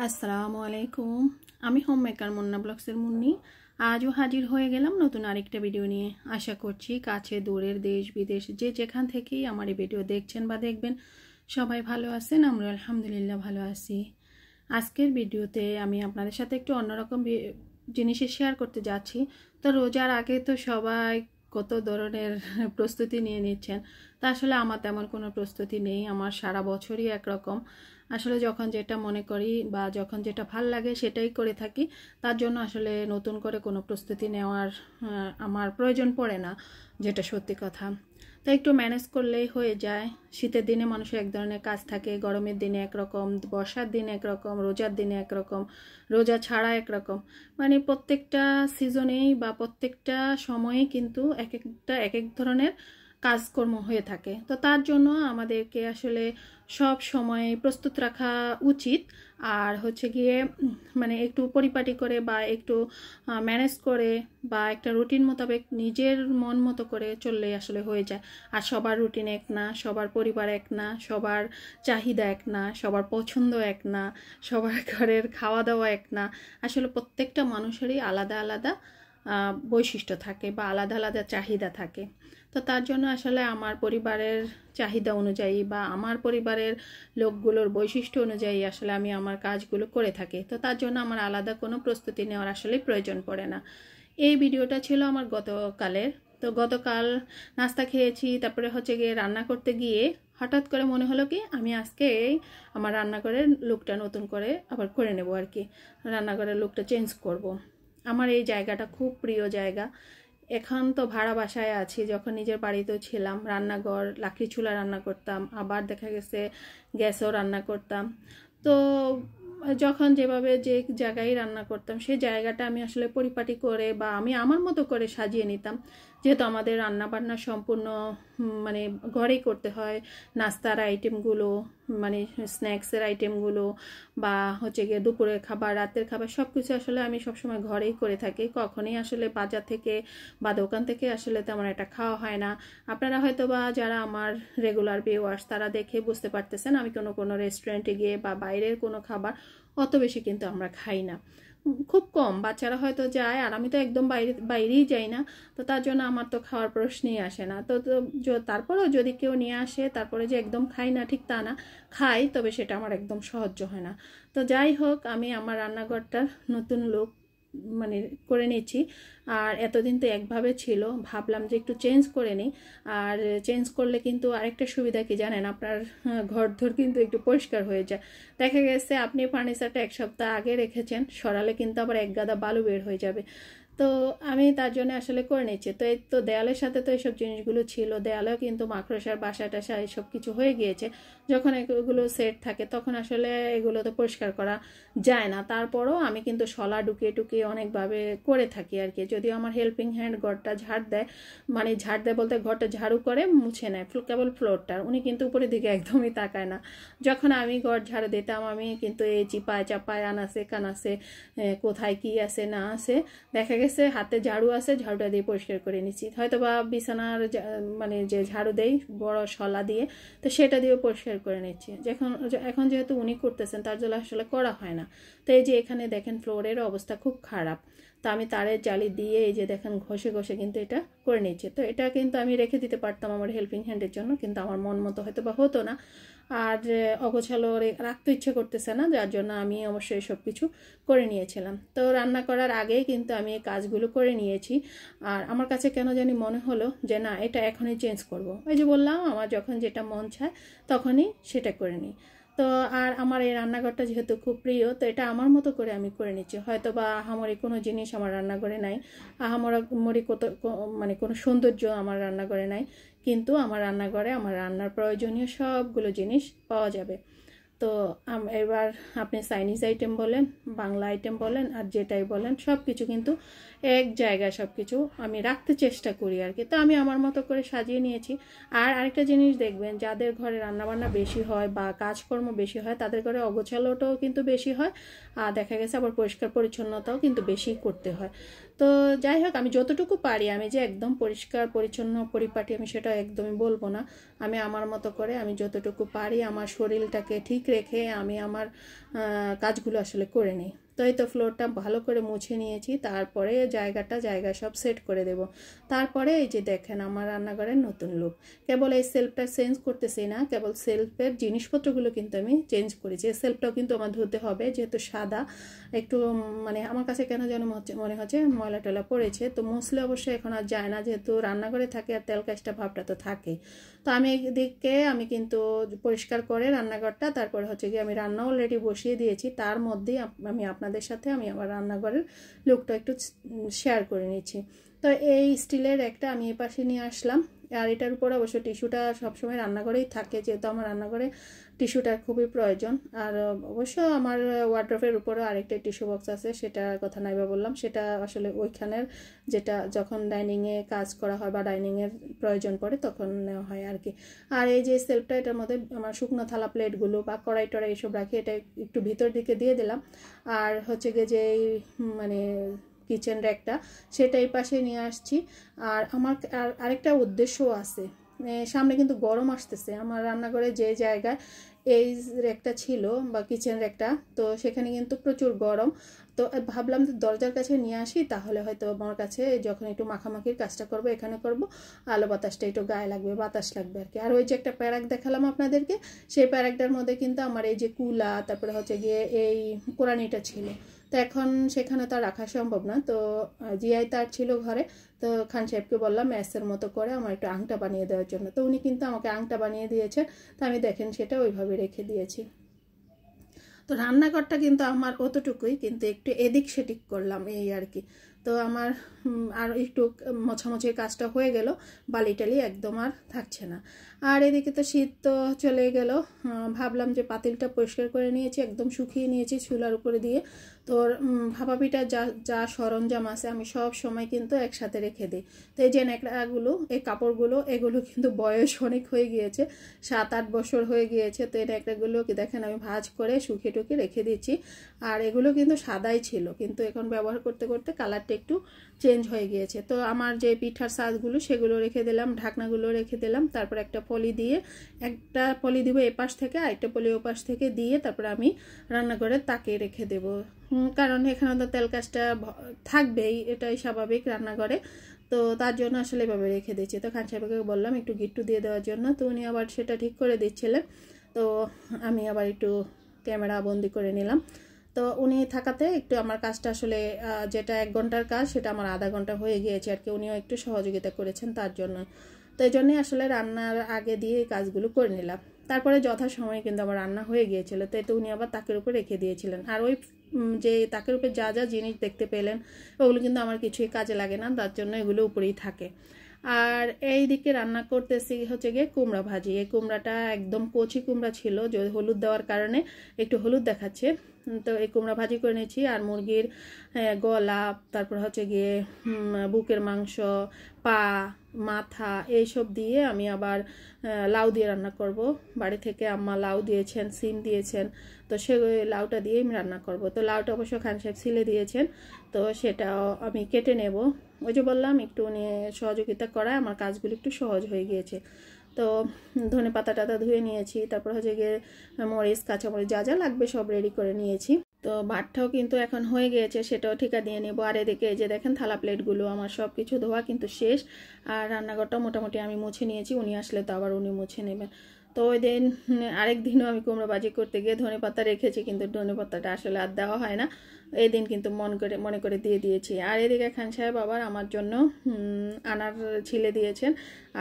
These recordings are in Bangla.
আসসালামু আলাইকুম। আমি হোম মেকার মুন্না ব্লগসের মুন্নি। আজও হাজির হয়ে গেলাম নতুন আরেকটা ভিডিও নিয়ে। আশা করছি কাছে দূরের দেশ বিদেশ যে যেখান থেকেই আমার এই ভিডিও দেখছেন বা দেখবেন সবাই ভালো আছেন। আমরা আলহামদুলিল্লাহ ভালো আছি। আজকের ভিডিওতে আমি আপনাদের সাথে একটু অন্যরকম জিনিস শেয়ার করতে যাচ্ছি। তো রোজার আগে তো সবাই কত ধরনের প্রস্তুতি নিয়ে নিচ্ছেন। তা আসলে আমার তেমন কোনো প্রস্তুতি নেই। আমার সারা বছরই একরকম। আসলে যখন যেটা মনে করি বা যখন যেটা ভাল লাগে সেটাই করে থাকি। তার জন্য আসলে নতুন করে কোনো প্রস্তুতি নেওয়ার আমার প্রয়োজন পড়ে না, যেটা সত্যি কথা। তো একটু ম্যানেজ করলেই হয়ে যায়। শীতের দিনে মানুষের এক ধরনের কাজ থাকে, গরমের দিনে একরকম, বর্ষার দিনে একরকম, রোজার দিনে একরকম, রোজা ছাড়া একরকম। মানে প্রত্যেকটা সিজনেই বা প্রত্যেকটা সময়েই কিন্তু এক এক ধরনের কাজকর্ম হয়ে থাকে। তো তার জন্য আমাদেরকে আসলে সব সময় প্রস্তুত রাখা উচিত। আর হচ্ছে গিয়ে মানে একটু পরিপাটি করে বা একটু ম্যানেজ করে বা একটা রুটিন মোতাবেক নিজের মন মতো করে চললেই আসলে হয়ে যায়। আর সবার রুটিন এক না, সবার পরিবার এক না, সবার চাহিদা এক না, সবার পছন্দ এক না, সবার ঘরের খাওয়া দাওয়া এক না। আসলে প্রত্যেকটা মানুষেরই আলাদা আলাদা বৈশিষ্ট্য থাকে বা আলাদা আলাদা চাহিদা থাকে। তো তার জন্য আসলে আমার পরিবারের চাহিদা অনুযায়ী বা আমার পরিবারের লোকগুলোর বৈশিষ্ট্য অনুযায়ী আসলে আমি আমার কাজগুলো করে থাকি। তো তার জন্য আমার আলাদা কোনো প্রস্তুতি নেওয়ার আসলে প্রয়োজন পড়ে না। এই ভিডিওটা ছিল আমার গতকালের। তো গতকাল নাস্তা খেয়েছি, তারপরে হচ্ছে গিয়ে রান্না করতে গিয়ে হঠাৎ করে মনে হলো কি আমি আজকে আমার রান্নাঘরের লুকটা নতুন করে আবার করে নেব আর কি। রান্নাঘরের লুকটা চেঞ্জ করব। আমার এই জায়গাটা খুব প্রিয় জায়গা। এখন তো ভাড়া বাসায় আছি, যখন নিজের বাড়িতেও ছিলাম রান্নাঘর লাকড়ি চুলা রান্না করতাম, আবার দেখা গেছে গ্যাসেও রান্না করতাম। তো যখন যেভাবে যে জায়গায় রান্না করতাম সেই জায়গাটা আমি আসলে পরিপাটি করে বা আমি আমার মতো করে সাজিয়ে নিতাম। যেহেতু আমাদের রান্না বান্না সম্পূর্ণ মানে ঘরেই করতে হয়, নাস্তার আইটেমগুলো মানে স্ন্যাক্সের আইটেমগুলো বা হচ্ছে গিয়ে দুপুরের খাবার রাতের খাবার সব কিছু আসলে আমি সবসময় ঘরেই করে থাকি। কখনোই আসলে বাজার থেকে বা দোকান থেকে আসলে তেমন একটা খাওয়া হয় না। আপনারা হয়তো বা যারা আমার রেগুলার ভিউয়ার্স তারা দেখে বুঝতে পারতেছেন আমি কোনো রেস্টুরেন্টে গিয়ে বা বাইরের কোনো খাবার অত বেশি কিন্তু আমরা খাই না, খুব কম। বাচ্চারা হয়তো যায় আর আমি তো একদম বাইরেই যাই না। তো তার জন্য আমার তো খাওয়ার প্রশ্নই আসে না। তো তারপরেও যদি কেউ নিয়ে আসে তারপরে যে একদম খাই না ঠিক তা না, খাই, তবে সেটা আমার একদম সহ্য হয় না। তো যাই হোক, আমি আমার রান্নাঘরটার নতুন লুক মানে করে নিচ্ছি। আর এতদিন তো একভাবে ছিল, ভাবলাম যে একটু চেঞ্জ করে নিই। আর চেঞ্জ করলে কিন্তু আরেকটা সুবিধা কি জানেন, আপনার ঘরদোর কিন্তু একটু পরিষ্কার হয়ে যায়। দেখা গেছে আপনি ফার্নিচারটা এক সপ্তাহ আগে রেখেছেন, সরালে কিন্তু আবার এক গাদা বালু বের হয়ে যাবে। তো আমি তার জন্য আসলে করে নিচ্ছি। তো এই তো দেয়ালের সাথে তো এইসব জিনিসগুলো ছিল, দেয়ালেও কিন্তু মাকড়সার বাসা টাসা এইসব কিছু হয়ে গিয়েছে। যখন এগুলো সেট থাকে তখন আসলে এগুলো তো পরিষ্কার করা যায় না। তারপরও আমি কিন্তু শলা ঢুকিয়ে টুকিয়ে অনেকভাবে করে থাকি আর কি। যদিও আমার হেল্পিং হ্যান্ড ঘরটা ঝাড় দেয়, মানে ঝাড় দেয় বলতে ঘরটা ঝাড়ু করে মুছে নেয় কেবল ফ্লোরটার, উনি কিন্তু উপরের দিকে একদমই তাকায় না। যখন আমি ঘর ঝাড়ু দিতাম আমি কিন্তু এই চিপায় চাপায় আনাসে কানাসে কোথায় কি আছে না আছে, দেখা গেছে হাতে ঝাড়ু আছে, ঝাড়ুটা দিয়ে পরিষ্কার করে নিচ্ছি। হয়তো বা বিছানার মানে যে ঝাড়ু দেই বড় শলা দিয়ে, তো সেটা দিয়েও পরিষ্কার করে নিচ্ছি। এখন যেহেতু উনি করতেছেন তার জন্য আসলে করা হয় না। তো এই যে এখানে দেখেন ফ্লোরের অবস্থা খুব খারাপ। তো আমি তারের জালি দিয়ে এই যে দেখেন ঘষে ঘষে কিন্তু এটা করে নিচ্ছি। তো এটা কিন্তু আমি রেখে দিতে পারতাম আমার হেল্পিং হ্যান্ডের জন্য, কিন্তু আমার মন মতো হয়তো বা হতো না। আর অগোছালো রাখতে ইচ্ছে করতেছে না, যার জন্য আমি অবশ্যই সব কিছু করে নিয়েছিলাম। তো রান্না করার আগেই কিন্তু আমি এই কাজগুলো করে নিয়েছি। আর আমার কাছে কেন জানি মনে হলো যে না, এটা এখনই চেঞ্জ করব। ওই যে বললাম আমার যখন যেটা মন চায় তখনই সেটা করে নিই। তো আর আমার এই রান্নাঘরটা যেহেতু খুব প্রিয়, তো এটা আমার মতো করে আমি করে নিচ্ছি। হয়তো বা আহামরি কোনো জিনিস আমার রান্নাঘরে নাই, আহামরি মানে কোনো সৌন্দর্য আমার রান্নাঘরে নাই, কিন্তু আমার রান্নাঘরে আমার রান্নার প্রয়োজনীয় সবগুলো জিনিস পাওয়া যাবে। তো এবার আপনি চাইনিজ আইটেম বলেন, বাংলা আইটেম বলেন, আর যেটাই বলেন সব কিছু কিন্তু এক জায়গায় সব কিছু আমি রাখতে চেষ্টা করি আর কি। তো আমি আমার মতো করে সাজিয়ে নিয়েছি। আর আরেকটা জিনিস দেখবেন, যাদের ঘরে রান্নাবান্না বেশি হয় বা কাজকর্ম বেশি হয় তাদের ঘরে অগোছালোটাও কিন্তু বেশি হয়। আর দেখা গেছে আবার পরিষ্কার পরিচ্ছন্নতাও কিন্তু বেশি করতে হয়। তো যাই হোক, আমি যতটুকু পারি, আমি যে একদম পরিষ্কার পরিচ্ছন্ন পরিপাটি আমি সেটা একদমই বলবো না। আমি আমার মতো করে আমি যতটুকু পারি আমার শরীরটাকে ঠিক রেখে আমি আমার কাজগুলো আসলে করে নিই। তো এই তো ফ্লোরটা ভালো করে মুছে নিয়েছি, তারপরে জায়গা সব সেট করে দেব। তারপরে এই যে দেখেন আমার রান্নাঘরের নতুন লুক। কেবল এই সেলফটা চেঞ্জ করতেছি না, কেবল সেলফের জিনিসপত্রগুলো কিন্তু আমি চেঞ্জ করেছি। এই সেলফটাও কিন্তু আমার ধুতে হবে, যেহেতু সাদা একটু মানে আমার কাছে কেন যেন মনে হচ্ছে ময়লা টয়লা পড়েছে। তো মুছলে অবশ্যই এখন আর যায় না, যেহেতু রান্নাঘরে থাকে আর তেল কাজটা ভাবটা তো থাকেই। তো আমি এদিকে আমি কিন্তু পরিষ্কার করে রান্নাঘরটা, তারপরে হচ্ছে গিয়ে আমি রান্না অলরেডি বসিয়ে দিয়েছি। তার মধ্যেই আমি আপনাদের সাথে আমি আমার রান্নাঘরের লুকটা একটু শেয়ার করে নিচ্ছি। তো এই স্টিলের একটা আমি এই পাশে নিয়ে আসলাম, আর এটার উপরে অবশ্য টিস্যুটা সবসময় রান্নাঘরেই থাকে, যেহেতু আমার রান্নাঘরে টিস্যুটার খুবই প্রয়োজন। আর অবশ্য আমার ওয়ার্ড্রপের উপরে আরেকটা টিস্যু বক্স আছে, সেটার কথা নাইবা বললাম, সেটা আসলে ওইখানের যেটা যখন ডাইনিংয়ে কাজ করা হয় বা ডাইনিংয়ের প্রয়োজন পড়ে তখন নেওয়া হয় আর কি। আর এই যে সেলফটা, এটার মধ্যে আমার শুকনো থালা প্লেটগুলো বা কড়াই টড়াই এসব রাখি, এটা একটু ভিতর দিকে দিয়ে দিলাম। আর হচ্ছে গিয়ে যে মানে কিচেন র্যাকটা, সেটা এই পাশে নিয়ে আসছি। আর আমার আরেকটা উদ্দেশ্যও আছে, সামনে কিন্তু গরম আসতেছে। আমার রান্নাঘরে যে জায়গায় এই র্যাকটা ছিল বা কিচেন র্যাকটা, তো সেখানে কিন্তু প্রচুর গরম। তো ভাবলাম যে দরজার কাছে নিয়ে আসি, তাহলে হয়তো আমার কাছে যখন একটু মাখামাখির কাজটা করব, এখানে করব, আলো বাতাসটা একটু গায়ে লাগবে, বাতাস লাগবে আর কি। আর ওই যে একটা প্যারাক দেখালাম আপনাদেরকে, সেই প্যারাকটার মধ্যে কিন্তু আমার এই যে কুলা, তারপরে হচ্ছে গিয়ে এই কোরানিটা ছিল। তো এখন সেখানে তো রাখা সম্ভব না, তো জিআই তার ছিল ঘরে। তো খান সাহেবকে বললাম ম্যাসের মতো করে আমার একটু আংটা বানিয়ে দেওয়ার জন্য, তো উনি কিন্তু আমাকে আংটা বানিয়ে দিয়েছে। তো আমি দেখেন সেটা ওইভাবে রেখে দিয়েছি। তো রান্নাঘরটা কিন্তু আমার অতটুকুই, কিন্তু একটু এদিক সেদিক করলাম এই আর কি। তো আমার আর একটু মোছামুছির কাজটা হয়ে গেল, বালি টালি একদম আর থাকছে না। আর এদিকে তো শীত তো চলে গেল, ভাবলাম যে পাতিলটা পরিষ্কার করে নিয়েছি, একদম শুকিয়ে নিয়েছি চুলার উপরে দিয়ে। তো ভাপা পিঠার যা সরঞ্জাম আছে আমি সব সময় কিন্তু একসাথে রেখে দিই। তো এই যে ন্যাকড়াগুলো, এই কাপড়গুলো, এগুলো কিন্তু বয়স অনেক হয়ে গিয়েছে, 7-8 বছর হয়ে গিয়েছে। তো এই ন্যাকড়াগুলো কি দেখেন আমি ভাঁজ করে শুকিয়ে টুকিয়ে রেখে দিচ্ছি। আর এগুলো কিন্তু সাদাই ছিল, কিন্তু এখন ব্যবহার করতে করতে কালারটা একটু চেঞ্জ হয়ে গিয়েছে। তো আমার যে পিঠার সাজগুলো সেগুলো রেখে দিলাম, ঢাকনাগুলো রেখে দিলাম, তারপর একটা পলি দিয়ে, একটা পলি দিব এপাশ থেকে, আরেকটা পলি ওপাশ থেকে দিয়ে তারপর আমি রান্নাঘরের তাকে রেখে দেব। কারণ এখানে তো তেল কাজটা থাকবেই, এটাই স্বাভাবিক রান্নাঘরে। তো তার জন্য আসলে এভাবে রেখে দিচ্ছি। তো খান সাহেবকে বললাম একটু গিট্টু দিয়ে দেওয়ার জন্য, তো উনি আবার সেটা ঠিক করে দিচ্ছিলেন। তো আমি আবার একটু ক্যামেরা বন্দি করে নিলাম। তো উনি থাকাতে একটু আমার কাজটা আসলে যেটা 1 ঘন্টার কাজ সেটা আমার আধা ঘন্টা হয়ে গিয়েছে আর কি। উনিও একটু সহযোগিতা করেছেন তার জন্য। তো এই জন্যই আসলে রান্নার আগে দিয়ে এই কাজগুলো করে নিলাম। তারপরে যথাসময়ে কিন্তু আমার রান্না হয়ে গিয়েছিল। তো এতে উনি আবার তাকের উপর রেখে দিয়েছিলেন। আর ওই যে তাকের উপর যা যা জিনিস দেখতে পেলেন ওগুলো কিন্তু আমার কিছুই কাজে লাগে না, তার জন্য এগুলো উপরেই থাকে। আর এই দিকে রান্না করতেছি হচ্ছে গিয়ে কুমড়া ভাজি। এই কুমড়াটা একদম কচি কুমড়া ছিল, যে হলুদ দেওয়ার কারণে একটু হলুদ দেখাচ্ছে। তো এই কুমড়া ভাজি করে নিয়েছি। আর মুরগির গলা, তারপর হচ্ছে গিয়ে বুকের মাংস, পা, মাথা, এইসব দিয়ে আমি আবার লাউ দিয়ে রান্না করব। বাড়ি থেকে আম্মা লাউ দিয়েছেন, সিম দিয়েছেন, তো সে লাউটা দিয়েই আমি রান্না করব। তো লাউটা অবশ্য খান সাহেব ছিলে দিয়েছেন, তো সেটাও আমি কেটে নেব। ওই যে বললাম একটু নিয়ে সহযোগিতা করায় আমার কাজগুলো একটু সহজ হয়ে গিয়েছে। তো ধনে পাতা টাতা ধুয়ে নিয়েছি, তারপর হচ্ছে গিয়ে মরিচ কাঁচামরিচ যা যা লাগবে সব রেডি করে নিয়েছি। তো ভাতটাও কিন্তু এখন হয়ে গিয়েছে, সেটাও ঠিকা দিয়ে নেবো। আর এদিকে এই যে দেখেন থালা প্লেটগুলো আমার সব কিছু ধোয়া কিন্তু শেষ। আর রান্নাঘরটা মোটামুটি আমি মুছে নিয়েছি, উনি আসলে তো আবার উনি মুছে নেবেন। তো ওই দিন আরেক দিনও আমি কুমড়ো ভাজি করতে গিয়ে ধনে পাতা রেখেছি, কিন্তু ধনে পাতাটা আসলে আর দেওয়া হয় না। এই দিন কিন্তু মনে করে দিয়ে দিয়েছি। আর এদিকে খান সাহেব আবার আমার জন্য আনার ছিলে দিয়েছেন,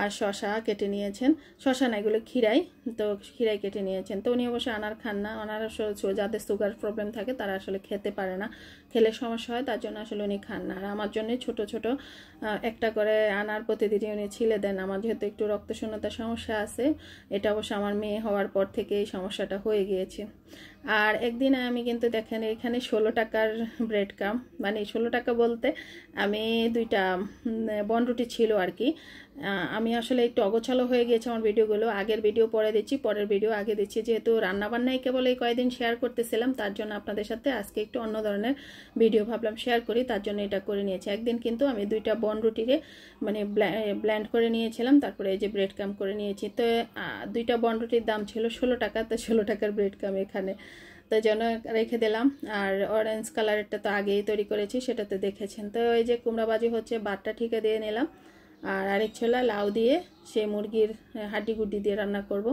আর শশা কেটে নিয়েছেন। শশা না, এগুলো খিরাই, তো খিরাই কেটে নিয়েছেন। তো উনি অবশ্য আনার খান না, ওনার যাদের সুগার প্রবলেম থাকে তারা আসলে খেতে পারে না, খেলে সমস্যা হয়, তার জন্য আসলে উনি খান না। আর আমার জন্য ছোট ছোট একটা করে আনার প্রতিদিনই উনি ছিলে দেন। আমার যেহেতু একটু রক্তশূন্যতার সমস্যা আছে, এটা অবশ্য আমার মেয়ে হওয়ার পর থেকে এই সমস্যাটা হয়ে গিয়েছে। আর একদিন আমি কিন্তু দেখেন এখানে 16 টাকার ব্রেড কাম, মানে 16 টাকা বলতে আমি 2টা বনরুটি ছিল আর কি। আমি আসলে একটু অগোছালো হয়ে গিয়েছে আমার ভিডিওগুলো, আগের ভিডিও পরে দিচ্ছি, পরের ভিডিও আগে দিচ্ছি, যেহেতু রান্নাবান্নাই কেবল এই কয়েকদিন শেয়ার করতেছিলাম, তার জন্য আপনাদের সাথে আজকে একটু অন্য ধরনের ভিডিও ভাবলাম শেয়ার করি, তার জন্য এটা করে নিয়েছি। একদিন কিন্তু আমি 2টা বনরুটিকে মানে ব্ল্যান্ড করে নিয়েছিলাম, তারপরে এই যে ব্রেড কাম করে নিয়েছি। তো 2টা বনরুটির দাম ছিল 16 টাকা, তো 16 টাকার ব্রেড কাম এখানে তো যেন রেখে দিলাম। আর অরেঞ্জ কালারেরটা তো আগেই তৈরি করেছি, সেটা তো দেখেছেন। তো এই যে কুমড়া ভাজি হচ্ছে, বাটটা ঠিকা দিয়ে নিলাম, আর আরেক ছোলা লাউ দিয়ে সে মুরগির হাড্ডি গুড্ডি দিয়ে রান্না করব।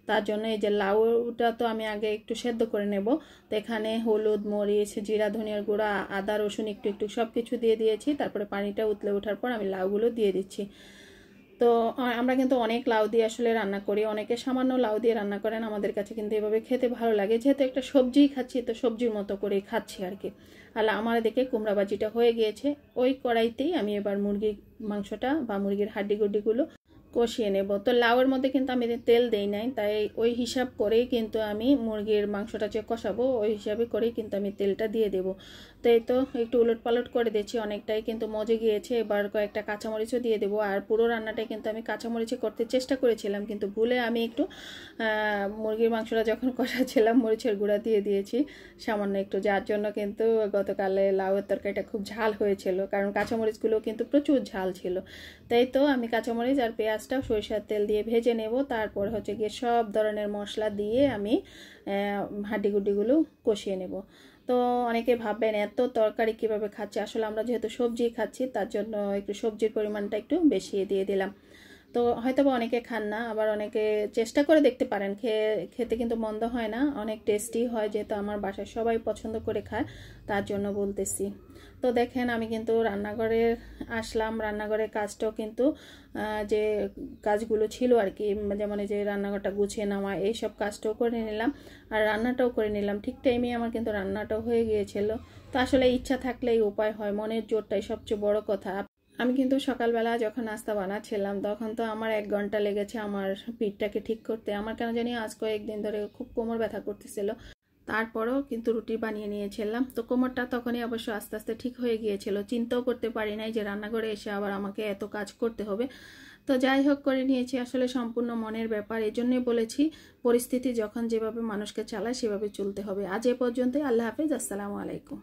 তার জন্য এই যে লাউটা তো আমি আগে একটু সেদ্ধ করে নেব। তো এখানে হলুদ, মরিচ, জিরা, ধনিয়ার গুঁড়া, আদা, রসুন একটু একটু সব কিছু দিয়ে দিয়েছি। তারপরে পানিটা উতলে ওঠার পর আমি লাউগুলো দিয়ে দিচ্ছি। তো আমরা কিন্তু অনেক লাউ দিয়ে আসলে রান্না করি, অনেকে সামান্য লাউ দিয়ে রান্না করেন, আমাদের কাছে কিন্তু এভাবে খেতে ভালো লাগে, যেহেতু একটা সবজিই খাচ্ছি, তো সবজির মতো করেই খাচ্ছি আর কি। আর আমার দেখে কুমড়া ভাজিটা হয়ে গিয়েছে, ওই কড়াইতেই আমি এবার মুরগির মাংসটা বা মুরগির হাড্ডি গুড্ডিগুলো কষিয়ে নেব। তো লাউয়ের মধ্যে কিন্তু আমি তেল দেই নাই, তাই ওই হিসাব করেই কিন্তু আমি মুরগির মাংসটা যে কষাবো ওই হিসাবে করেই কিন্তু আমি তেলটা দিয়ে দেব। তো এই তো একটু উলট পালট করে দিচ্ছি, অনেকটাই কিন্তু মজে গিয়েছে। এবার কয়েকটা কাঁচামরিচও দিয়ে দেবো। আর পুরো রান্নাটাই কিন্তু আমি কাঁচামরিচে করতে চেষ্টা করেছিলাম, কিন্তু ভুলে আমি একটু মুরগির মাংসটা যখন কষাচ্ছিলাম মরিচের গুঁড়া দিয়ে দিয়েছি সামান্য একটু, যার জন্য কিন্তু গতকালে লাউয়ের তরকারিটা খুব ঝাল হয়েছিল, কারণ কাঁচামরিচগুলো কিন্তু প্রচুর ঝাল ছিল। তাই তো আমি কাঁচামরিচ আর পেঁয়াজটা সরিষার তেল দিয়ে ভেজে নেব, তারপর হচ্ছে গিয়ে সব ধরনের মশলা দিয়ে আমি হাড্ডিগুড্ডিগুলো কষিয়ে নেব। তো অনেকে ভাববেন এত তরকারি কিভাবে খাচ্ছে, আসলে আমরা যেহেতু সবজি খাচ্ছি তার জন্য একটু সবজির পরিমাণটা একটু বেশি দিয়ে দিলাম। তো হয়তো বা অনেকে খান না, আবার অনেকে চেষ্টা করে দেখতে পারেন, খেতে কিন্তু মন্দ হয় না, অনেক টেস্টি হয়, যেহেতু আমার বাসায় সবাই পছন্দ করে খায় তার জন্য বলতেছি। তো দেখেন আমি কিন্তু রান্নাঘরে আসলাম, রান্নাঘরের কাজটাও কিন্তু যে কাজগুলো ছিল আর কি, যেমন এই যে রান্নাঘরটা গুছিয়ে নেওয়া, এইসব কাজটাও করে নিলাম আর রান্নাটাও করে নিলাম। ঠিক টাইমে আমার কিন্তু রান্নাটাও হয়ে গিয়েছিল। তো আসলে ইচ্ছা থাকলেই উপায় হয়, মনের জোরটাই সবচেয়ে বড় কথা। আমি কিন্তু সকালবেলা যখন নাস্তা বানাচ্ছিলাম তখন তো আমার 1 ঘন্টা লেগেছে আমার পিঠটাকে ঠিক করতে। আমার কেন জানি আজ কয়েকদিন ধরে খুব কোমর ব্যথা করতেছিল, তারপরেও কিন্তু রুটি বানিয়ে নিয়েছিলাম। তো কোমরটা তখনই অবশ্য আস্তে আস্তে ঠিক হয়ে গিয়েছিল, চিন্তাও করতে পারি নাই যে রান্নাঘরে এসে আবার আমাকে এত কাজ করতে হবে। তো যাই হোক করে নিয়েছি, আসলে সম্পূর্ণ মনের ব্যাপার। এই জন্যই বলেছি পরিস্থিতি যখন যেভাবে মানুষকে চালায় সেভাবে চলতে হবে। আজ এ পর্যন্তই, আল্লাহ হাফেজ, আসসালামু আলাইকুম।